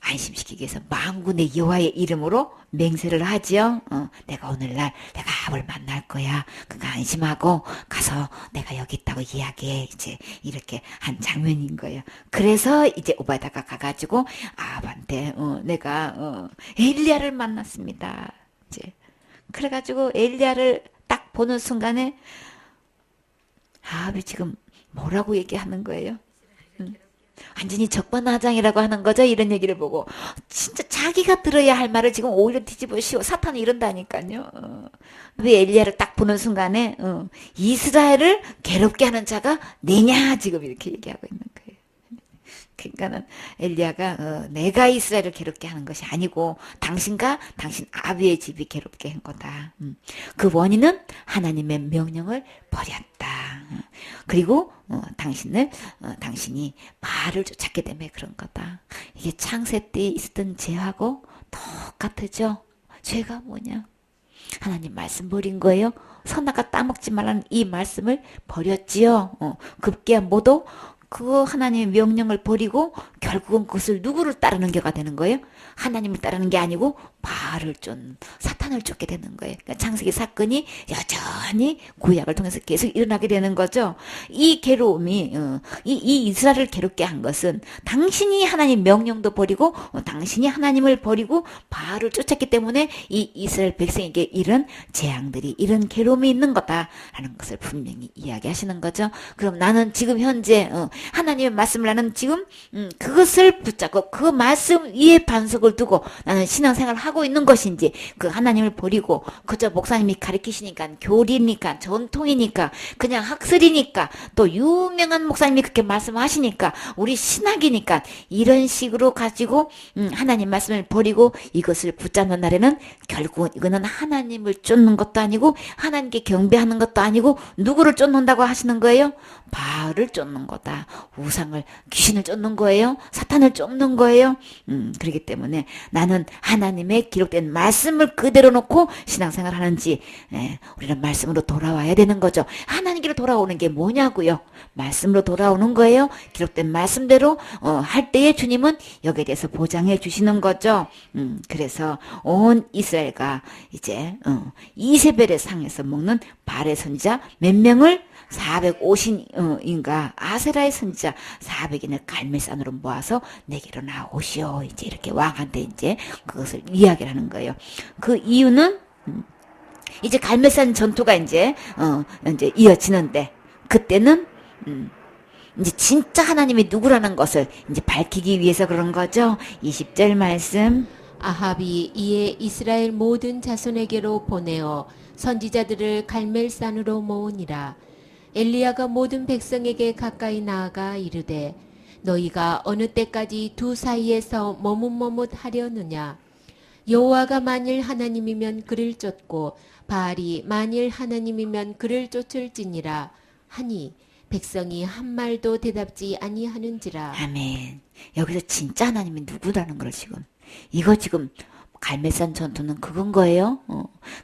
A: 안심시키기 위해서 만군의 여호와의 이름으로 맹세를 하지요. 내가 오늘날 내가 아합을 만날 거야. 그러니까 안심하고 가서 내가 여기 있다고 이야기해. 이제 이렇게 한 장면인 거예요. 그래서 이제 오바다가 가가지고 아합한테 내가 엘리야를 만났습니다. 이제 그래가지고 엘리야를 딱 보는 순간에 아합이 지금 뭐라고 얘기하는 거예요? 완전히 적반하장이라고 하는 거죠. 이런 얘기를 보고 진짜 자기가 들어야 할 말을 지금 오히려 뒤집어 씌워 사탄이 이런다니까요. 왜 엘리야를 딱 보는 순간에 이스라엘을 괴롭게 하는 자가 내냐 지금 이렇게 얘기하고 있는 거예요. 그러니까는 엘리야가 내가 이스라엘을 괴롭게 하는 것이 아니고 당신과 당신 아비의 집이 괴롭게 한 거다. 그 원인은 하나님의 명령을 버렸다. 그리고 당신이 바알을 쫓았기 때문에 그런 거다. 이게 창세 때 있었던 죄하고 똑같으죠. 죄가 뭐냐? 하나님 말씀 버린 거예요. 선악과 따먹지 말라는 이 말씀을 버렸지요. 급기야 모두 그 하나님의 명령을 버리고 결국은 그것을 누구를 따르는 게가 되는 거예요? 하나님을 따르는 게 아니고 바알을 사탄을 쫓게 되는 거예요. 그러니까 창세기 사건이 여전히 구약을 통해서 계속 일어나게 되는 거죠. 이 괴로움이 이 이스라엘을 괴롭게 한 것은 당신이 하나님 명령도 버리고 당신이 하나님을 버리고 바알을 쫓았기 때문에 이 이스라엘 백성에게 이런 재앙들이 이런 괴로움이 있는 거다라는 것을 분명히 이야기하시는 거죠. 그럼 나는 지금 현재 하나님의 말씀을 나는 지금 그것을 붙잡고 그 말씀 위에 반석을 두고 나는 신앙생활을 하고 있는 것인지, 그 하나님을 버리고 그저 목사님이 가르치시니까, 교리니까, 전통이니까, 그냥 학설이니까, 또 유명한 목사님이 그렇게 말씀하시니까, 우리 신학이니까 이런 식으로 가지고 하나님 말씀을 버리고 이것을 붙잡는 날에는 결국은 이거는 하나님을 쫓는 것도 아니고 하나님께 경배하는 것도 아니고 누구를 쫓는다고 하시는 거예요? 바알을 쫓는 거다. 우상을, 귀신을 쫓는 거예요. 사탄을 쫓는 거예요. 그렇기 때문에 나는 하나님의 기록된 말씀을 그대로 놓고 신앙생활 하는지, 우리는 말씀으로 돌아와야 되는 거죠. 하나님께로 돌아오는 게 뭐냐고요? 말씀으로 돌아오는 거예요. 기록된 말씀대로 할 때에 주님은 여기에 대해서 보장해 주시는 거죠. 그래서 온 이스라엘가 이제 이세벨의 상에서 먹는 바알의 선지자 몇 명을 450인가 아세라의 선지자 400인을 갈멜산으로 모아서 내게로 나오시오. 이제 이렇게 왕한테 이제 그것을 이야기를 하는 거예요. 그 이유는 이제 갈멜산 전투가 이제 이어지는데, 그때는 이제 진짜 하나님이 누구라는 것을 이제 밝히기 위해서 그런 거죠. 20절 말씀.
B: 아합이 이에 이스라엘 모든 자손에게로 보내어 선지자들을 갈멜산으로 모으니라. 엘리야가 모든 백성에게 가까이 나아가 이르되 너희가 어느 때까지 두 사이에서 머뭇머뭇하려느냐. 여호와가 만일 하나님이면 그를 쫓고 바알이 만일 하나님이면 그를 쫓을지니라 하니 백성이 한 말도 대답지 아니하는지라.
A: 아멘. 여기서 진짜 하나님이 누구라는 걸 이거 지금 갈멜산 전투는 그건 거예요.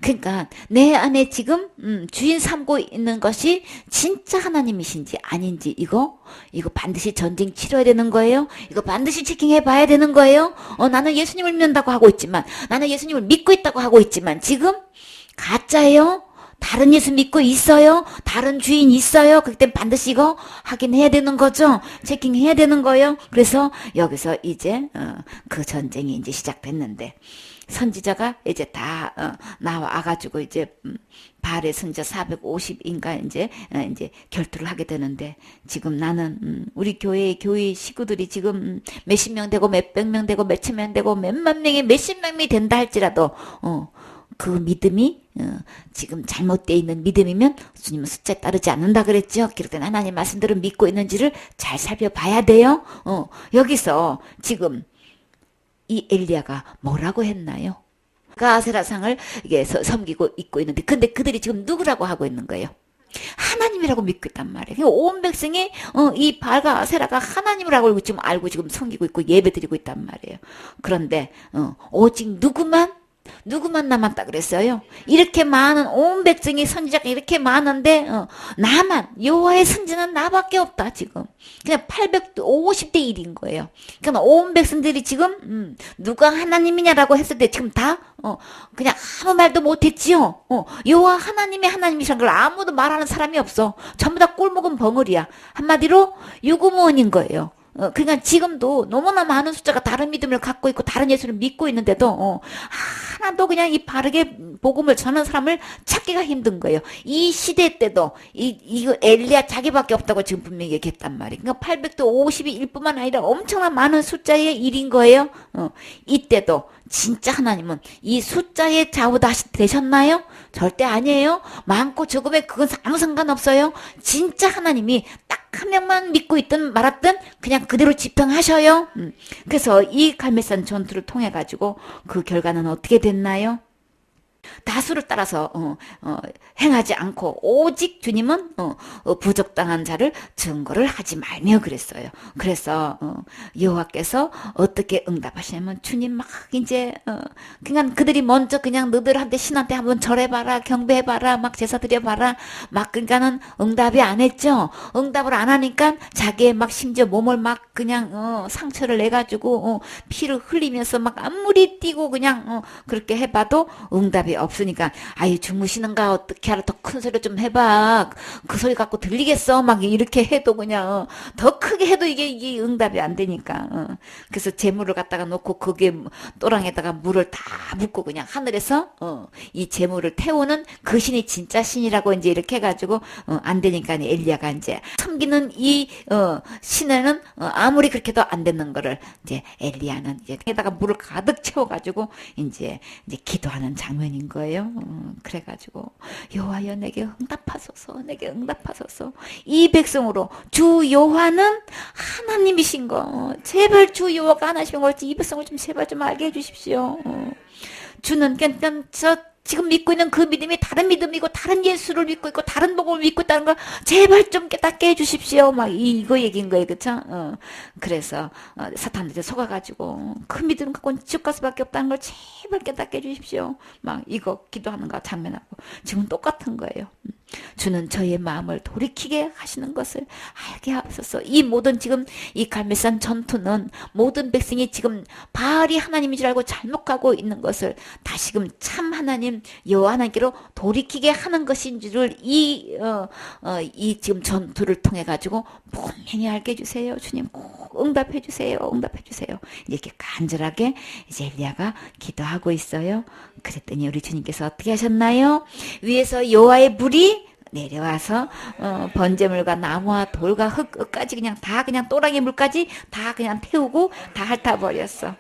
A: 그러니까 내 안에 지금 주인 삼고 있는 것이 진짜 하나님이신지 아닌지, 이거 반드시 전쟁 치러야 되는 거예요. 이거 반드시 체킹해 봐야 되는 거예요. 나는 예수님을 믿는다고 하고 있지만, 나는 예수님을 믿고 있다고 하고 있지만 지금 가짜예요. 다른 예수 믿고 있어요. 다른 주인 있어요. 그때 반드시 이거 확인해야 되는 거죠. 체킹해야 되는 거예요. 그래서 여기서 이제 그 전쟁이 이제 시작됐는데, 선지자가 이제 다 나와가지고 이제 바알의 선지자 450인가 이제 결투를 하게 되는데, 지금 나는 우리 교회 식구들이 지금 몇십 명 되고 몇백 명 되고 몇천 명 되고 몇만 명이 몇십 명이 된다 할지라도 그 믿음이 지금 잘못되어 있는 믿음이면 주님은 숫자에 따르지 않는다 그랬죠. 기록된 하나님 말씀들을 믿고 있는지를 잘 살펴봐야 돼요. 여기서 지금 이 엘리야가 뭐라고 했나요? 그 아세라상을 이게 섬기고 있고 있는데, 근데 그들이 지금 누구라고 하고 있는 거예요? 하나님이라고 믿고 있단 말이에요. 그러니까 온 백성이 이 바알과 아세라가 하나님이라고 알고 지금 섬기고 있고 예배드리고 있단 말이에요. 그런데 오직 누구만 남았다 그랬어요. 이렇게 많은 온 백성이 선지자가 이렇게 많은데 나만, 여호와의 선지는 나밖에 없다 지금. 그냥 850대 1인 거예요. 그러니까 온 백성들이 지금 누가 하나님이냐라고 했을 때 지금 다 그냥 아무 말도 못했지요. 여호와 하나님이 하나님이란 걸 아무도 말하는 사람이 없어. 전부 다 꼴먹은 벙어리야. 한마디로 유구무원인 거예요. 그러니까 지금도 너무나 많은 숫자가 다른 믿음을 갖고 있고 다른 예수를 믿고 있는데도 하나도 그냥 이 바르게 복음을 전하는 사람을 찾기가 힘든 거예요. 이 시대 때도 이거 엘리야 자기밖에 없다고 지금 분명히 얘기했단 말이에요. 그러니까 850이 1뿐만 아니라 엄청난 많은 숫자의 일인 거예요. 이때도 진짜 하나님은 이 숫자의 좌우다 되셨나요? 절대 아니에요. 많고 적음에 그건 아무 상관없어요. 진짜 하나님이 딱 한 명만 믿고 있든 말았든 그냥 그대로 집행하셔요. 그래서 이 갈멜산 전투를 통해 가지고 그 결과는 어떻게 됐나요? 다수를 따라서 행하지 않고 오직 주님은 부적당한 자를 증거를 하지 말며 그랬어요. 그래서 여호와께서 어떻게 응답하시냐면, 주님 막 이제 그냥 그들이 먼저 그냥 너들한테 신한테 한번 절해봐라, 경배해봐라, 막 제사 드려봐라, 막 그러니까는 응답이 안 했죠. 응답을 안 하니까 자기의 막 심지어 몸을 막 그냥 상처를 내가지고 피를 흘리면서 막 아무리 뛰고 그냥 그렇게 해봐도 응답이 응답이 없으니까 아유 주무시는가 어떻게 하라 더 큰 소리 좀 해봐. 그 소리 갖고 들리겠어. 막 이렇게 해도 그냥 더 크게 해도 이게 응답이 안 되니까. 그래서 재물을 갖다가 놓고 거기에 또랑에다가 물을 다 붓고 그냥 하늘에서 이 재물을 태우는 그 신이 진짜 신이라고 이제 이렇게 해가지고 안 되니까 엘리야가 이제 섬기는 이 신에는 아무리 그렇게 해도 안 되는 거를 이제 엘리야는 이제 에다가 물을 가득 채워가지고 이제 기도하는 장면인 거예요. 그래가지고 여호와여 내게 응답하소서, 내게 응답하소서. 이 백성으로 주 여호와는 하나님이신 거, 제발 주 여호와가 하나님인 걸지 이 백성을 좀 제발 좀 알게 해주십시오. 주는 그냥 저 지금 믿고 있는 그 믿음이 다른 믿음이고 다른 예수를 믿고 있고 다른 복음을 믿고 있다는 걸 제발 좀 깨닫게 해주십시오. 막 이거 얘기인 거예요, 그쵸? 그래서 사탄한테 속아가지고 그 믿음 갖고는 지옥 갈 수밖에 없다는 걸 제발 깨닫게 해주십시오. 막 이거 기도하는 거 장면하고 지금 똑같은 거예요. 주는 저희의 마음을 돌이키게 하시는 것을 알게 하옵소서. 이 모든 지금 이 갈멜산 전투는 모든 백성이 지금 바알이 하나님인 줄 알고 잘못 가고 있는 것을 다시금 참 하나님 여호와 하나님께로 돌이키게 하는 것인 줄을 이 지금 전투를 통해 가지고 분명히 알게 해주세요. 주님 꼭 응답해 주세요. 응답해 주세요. 이렇게 간절하게 이제 엘리야가 기도하고 있어요. 그랬더니 우리 주님께서 어떻게 하셨나요? 위에서 여호와의 불이 내려와서 번제물과 나무와 돌과 흙까지 그냥 다 그냥 또랑이 물까지 다 그냥 태우고 다 핥아버렸어.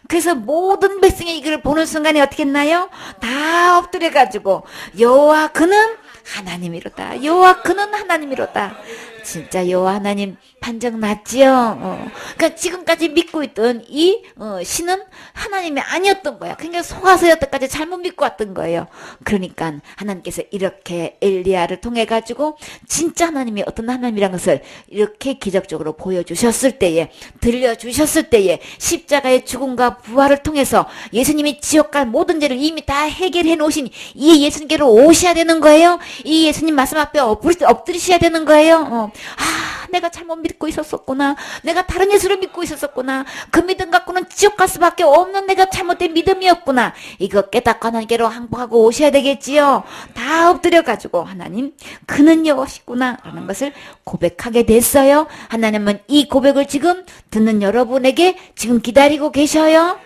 A: 그래서 모든 백성이 이걸 보는 순간에 어떻게 했나요? 다 엎드려가지고 여호와 그는 하나님이로다. 여호와 그는 하나님이로다. 진짜 여호와 하나님 판정 났지요. 그러니까 지금까지 믿고 있던 이 신은 하나님이 아니었던 거야. 그러니까 속아서 여태까지 잘못 믿고 왔던 거예요. 그러니까 하나님께서 이렇게 엘리야를 통해 가지고 진짜 하나님이 어떤 하나님이라는 것을 이렇게 기적적으로 보여주셨을 때에, 들려주셨을 때에 십자가의 죽음과 부활을 통해서 예수님이 지옥 갈 모든 죄를 이미 다 해결해 놓으신 이 예수님께로 오셔야 되는 거예요. 이 예수님 말씀 앞에 엎드리셔야 되는 거예요. 내가 잘못 믿고 있었었구나. 내가 다른 예수를 믿고 있었었구나. 그 믿음 갖고는 지옥 갈 수밖에 없는 내가 잘못된 믿음이었구나. 이거 깨닫고 하나님께로 항복하고 오셔야 되겠지요. 다 엎드려가지고 하나님 그는 여호와시구나 라는 것을 고백하게 됐어요. 하나님은 이 고백을 지금 듣는 여러분에게 지금 기다리고 계셔요.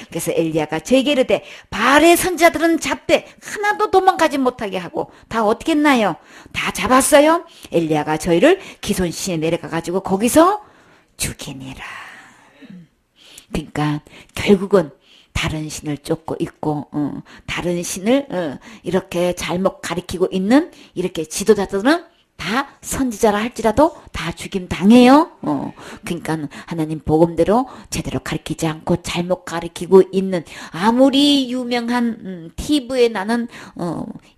A: 그래서 엘리야가 저에게 이르되 바알의 선지자들은 잡되 하나도 도망가지 못하게 하고 다 어떻게 했나요? 다 잡았어요. 엘리야가 저희를 기손신에 내려가가지고 거기서 죽이니라. 그러니까 결국은 다른 신을 쫓고 있고 다른 신을 이렇게 잘못 가리키고 있는 이렇게 지도자들은 다 선지자라 할지라도 다 죽임 당해요. 그러니까 하나님 복음대로 제대로 가르치지 않고 잘못 가르치고 있는 아무리 유명한 TV에 나는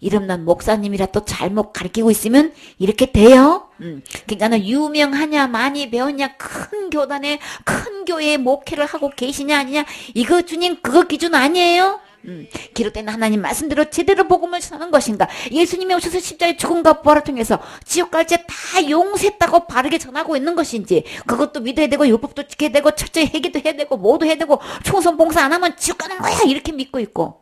A: 이름난 목사님이라 또 잘못 가르치고 있으면 이렇게 돼요. 그러니까 유명하냐 많이 배웠냐 큰 교단에 큰 교회에 목회를 하고 계시냐 아니냐 이거 주님 그거 기준 아니에요. 기록된 하나님 말씀대로 제대로 복음을 전하는 것인가? 예수님이 오셔서 십자가의 죽음과 부활을 통해서 지옥 갈 죄 다 용서했다고 바르게 전하고 있는 것인지 그것도 믿어야 되고 율법도 지켜야 되고 철저히 회개도 해야 되고 뭐도 해야 되고 총선 봉사 안 하면 지옥 가는 거야 이렇게 믿고 있고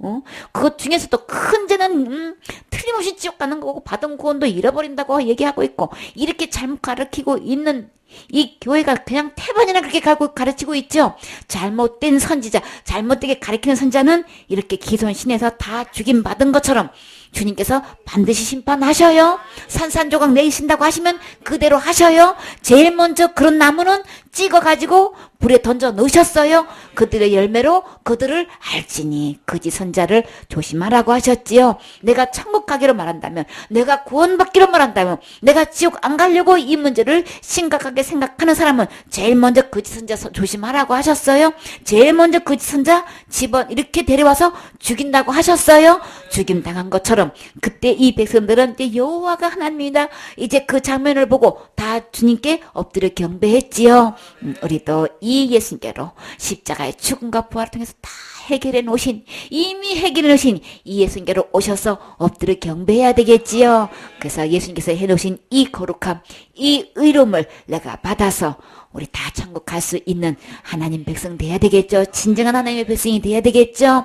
A: 그것 중에서도 큰 죄는 틀림없이 지옥 가는 거고 받은 구원도 잃어버린다고 얘기하고 있고 이렇게 잘못 가르치고 있는 이 교회가 그냥 태반이나 그렇게 가르치고 있죠. 잘못된 선지자, 잘못되게 가르치는 선지자는 이렇게 기손신에서 다 죽임받은 것처럼 주님께서 반드시 심판하셔요. 산산조각 내신다고 하시면 그대로 하셔요. 제일 먼저 그런 나무는 찍어가지고 불에 던져 넣으셨어요. 그들의 열매로 그들을 알지니 거짓 선자를 조심하라고 하셨지요. 내가 천국 가기로 말한다면, 내가 구원받기로 말한다면, 내가 지옥 안 가려고 이 문제를 심각하게 생각하는 사람은 제일 먼저 거짓 선자 조심하라고 하셨어요. 제일 먼저 거짓 선자 집어 이렇게 데려와서 죽인다고 하셨어요. 죽임 당한 것처럼 그때 이 백성들은 이제 여호와가 하나님이다. 이제 그 장면을 보고 다 주님께 엎드려 경배했지요. 우리도 이 예수님께로 십자가의 죽음과 부활을 통해서 다 해결해 놓으신, 이미 해결해 놓으신 이 예수님께로 오셔서 엎드려 경배해야 되겠지요. 그래서 예수님께서 해놓으신 이 거룩함, 이 의로움을 내가 받아서 우리 다 천국 갈 수 있는 하나님 백성 돼야 되겠죠. 진정한 하나님의 백성이 돼야 되겠죠.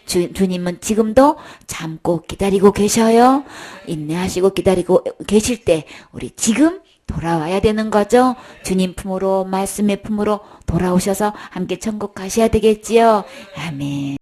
A: 주님은 지금도 참고 기다리고 계셔요. 인내하시고 기다리고 계실 때 우리 지금 돌아와야 되는 거죠. 주님 품으로 말씀의 품으로 돌아오셔서 함께 천국 가셔야 되겠지요. 아멘.